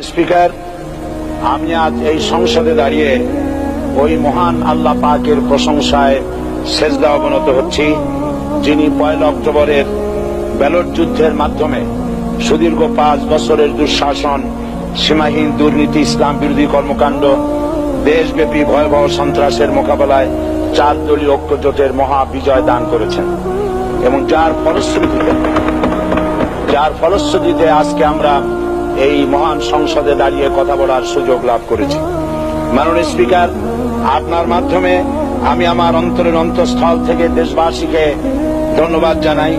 Speaker, আমি আজ এই সংসদে দাঁড়িয়ে ওই মহান আল্লাহ পাকের প্রশংসায় সেজদা অবনত হচ্ছি, যিনি 1 অক্টোবরের ব্যালট যুদ্ধের মাধ্যমে সুদীর্ঘ 5 বছরের দুঃশাসন, সীমাহীন দুর্নীতি, ইসলাম বিরোধী কর্মকাণ্ড, দেশব্যাপী ভয়াবহ সন্ত্রাসের মোকাবেলায় 4 দলীয় ঐক্যজোটের মহা বিজয় দান করেছেন এবং যার ফলশ্রুতিতে আজকে আমরা এই মহান সংসদে দাঁড়িয়ে কথা বলার সুযোগ লাভ করেছি। মাননীয় স্পিকার, আপনার মাধ্যমে আমি আমার অন্তরের অন্তঃস্থল থেকে দেশবাসীকে ধন্যবাদ জানাই।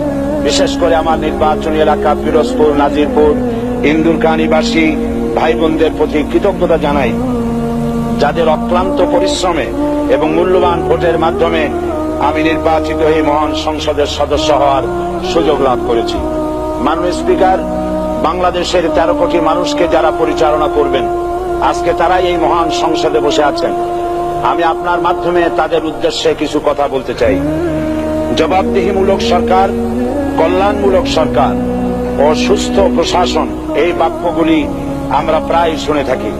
বিশেষ করে আমার নির্বাচনী এলাকা পিরোজপুর, নাজিরপুর, ইন্দুরকানীবাসী ভাই বোনদের প্রতি কৃতজ্ঞতা জানাই, যাদের অক্লান্ত পরিশ্রমে এবং মূল্যবান ভোটের মাধ্যমে আমি নির্বাচিত এই মহান সংসদের সদস্য হওয়ার সুযোগ লাভ করেছি। মাননীয় স্পিকার, বাংলাদেশের 13 কোটি মানুষকে যারা পরিচালনা করবেন, আজকে তারাই এই মহান সংসদে বসে আছেন। আমি আপনার মাধ্যমে তাদের উদ্দেশ্যে কিছু কথা বলতে চাই। জবাবদিহিমূলক সরকার, কল্যাণমূলক সরকার ও সুস্থ প্রশাসন, এই বাক্যগুলি আমরা প্রায় শুনে থাকি।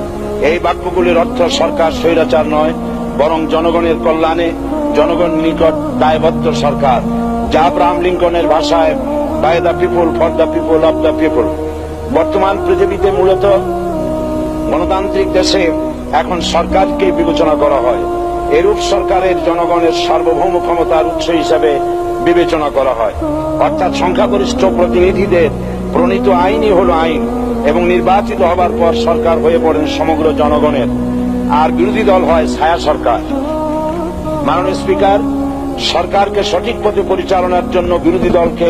এই বাক্যগুলির অর্থ সরকার স্বৈরাচার নয়, বরং জনগণের কল্যাণে জনগণ নিকট দায়বদ্ধ সরকার, যা আব্রাহাম লিঙ্কনের ভাষায় by the people, for the people, of the people. বর্তমান পৃথিবীতে মূলত গণতান্ত্রিক দেশে এখন সরকারকে বিবেচনা করা হয়। এরূপ সরকারের জনগণের সার্বভৌম ক্ষমতার উৎস হিসাবে বিবেচনা করা হয়, অর্থাৎ সংখ্যাগরিষ্ঠ প্রতিনিধিদের প্রণীত আইনই হল আইন এবং নির্বাচিত হবার পর সরকার হয়ে পড়েন সমগ্র জনগণের, আর বিরোধী দল হয় ছায়া সরকার। মাননীয় স্পিকার, সরকারকে সঠিক পথে পরিচালনার জন্য বিরোধী দলকে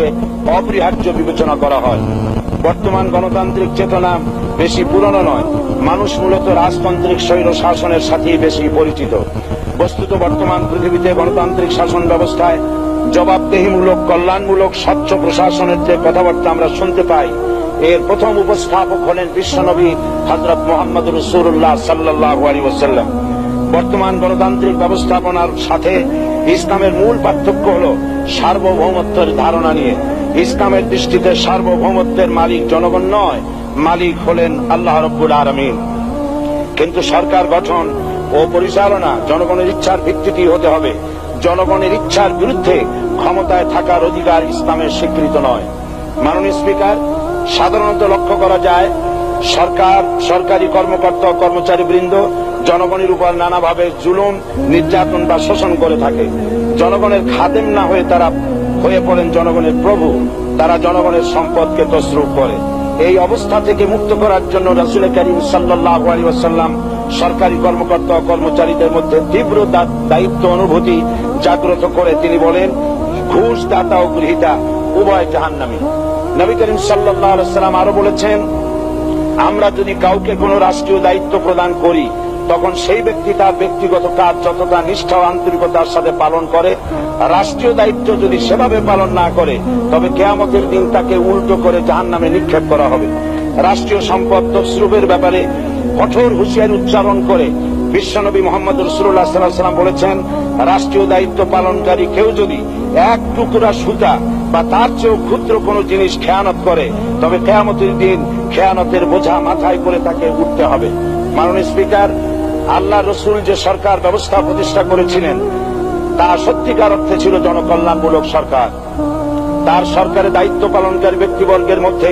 অপরিহার্য বিবেচনা করা হয়। বর্তমান গণতান্ত্রিক চেতনা বেশি পুরনো নয়, মানুষ মূলত রাজতান্ত্রিক স্বৈর শাসনের সাথেই বেশি পরিচিত। বস্তুত বর্তমান পৃথিবীতে গণতান্ত্রিক শাসন ব্যবস্থায় জবাবদিহিমূলক, কল্যাণমূলক, স্বচ্ছ প্রশাসনের যে কথাবার্তা আমরা শুনতে পাই, এর প্রথম উপস্থাপক হলেন বিশ্বনবী হযরত মুহাম্মদ রাসূলুল্লাহ সাল্লাল্লাহু আলাইহি ওয়াসাল্লাম। বর্তমান গণতান্ত্রিক ব্যবস্থাপনার সাথে ইসলামের মূল পার্থক্য হল সার্বভৌমত্বের ধারণা নিয়ে। ইসলামের দৃষ্টিতে সার্বভৌমত্বের মালিক জনগণ নয়, মালিক হলেন আল্লাহ রাব্বুল আলামিন। কিন্তু সরকার গঠন ও পরিচালনা জনগণের ইচ্ছার ভিত্তিতেই হতে হবে। জনগণের ইচ্ছার বিরুদ্ধে ক্ষমতায় থাকার অধিকার ইসলামের স্বীকৃত নয়। মাননীয় স্পিকার, সাধারণত লক্ষ্য করা যায় সরকার, সরকারি কর্মকর্তা, কর্মচারীবৃন্দ জনগণের উপর নানাভাবে জুলুম, নির্যাতন বা শোষণ করে থাকে। জনগণের খাদেম না হয়ে তারা হয়ে পড়েন জনগণের প্রভু। তারা জনগণের সম্পদকে তসরুপ করে। এই অবস্থা থেকে মুক্ত করার জন্য রাসূল করিম সাল্লাল্লাহু আলাইহি ওয়াসাল্লাম সরকারি কর্মকর্তা ও কর্মচারীদের মধ্যে তীব্র দায়িত্ব অনুভূতি জাগ্রত করে তিনি বলেন, ঘুষ দাতা ও গৃহীতা উভয় জাহান্নামী। নবী করিম সাল্লাল্লাহু আলাইহি ওয়াসাল্লাম আরো বলেছেন, আমরা যদি কাউকে কোনো রাষ্ট্রীয় দায়িত্ব প্রদান করি, তখন সেই ব্যক্তি তার ব্যক্তিগত কাজ যতটা নিষ্ঠা ও আন্তরিকতার সাথে পালন করে, রাষ্ট্রীয় দায়িত্ব যদি সেভাবে পালন না করে, তবে কিয়ামতের দিন তাকে উল্টো করে জাহান্নামে নিক্ষেপ করা হবে। রাষ্ট্রীয় সম্পদ তসরুপের ব্যাপারে কঠোর হুঁশিয়ারি উচ্চারণ করে বিশ্বনবী মুহাম্মদ রাসূলুল্লাহ সাল্লাল্লাহু আলাইহি ওয়াসাল্লাম বলেছেন, রাষ্ট্রীয় দায়িত্ব পালনকারী কেউ যদি 1 টুকরা সুতা বা তার চেয়েও ক্ষুদ্র কোনো জিনিস খেয়ানত করে, তবে কিয়ামতের দিন খেয়ানতের বোঝা মাথায় করে তাকে উঠতে হবে। মাননীয় স্পিকার, আল্লাহ রসুল যে সরকার ব্যবস্থা প্রতিষ্ঠা করেছিলেন, তা সত্যিকার অর্থে ছিল জনকল্যাণমূলক সরকার। তার সরকারে দায়িত্ব পালনকারী ব্যক্তিবর্গের মধ্যে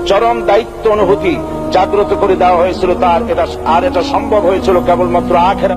চরম দায়িত্ব অনুভূতি জাগ্রত করে দেওয়া হয়েছিল। এটা সম্ভব হয়েছিল কেবলমাত্র আখিরাত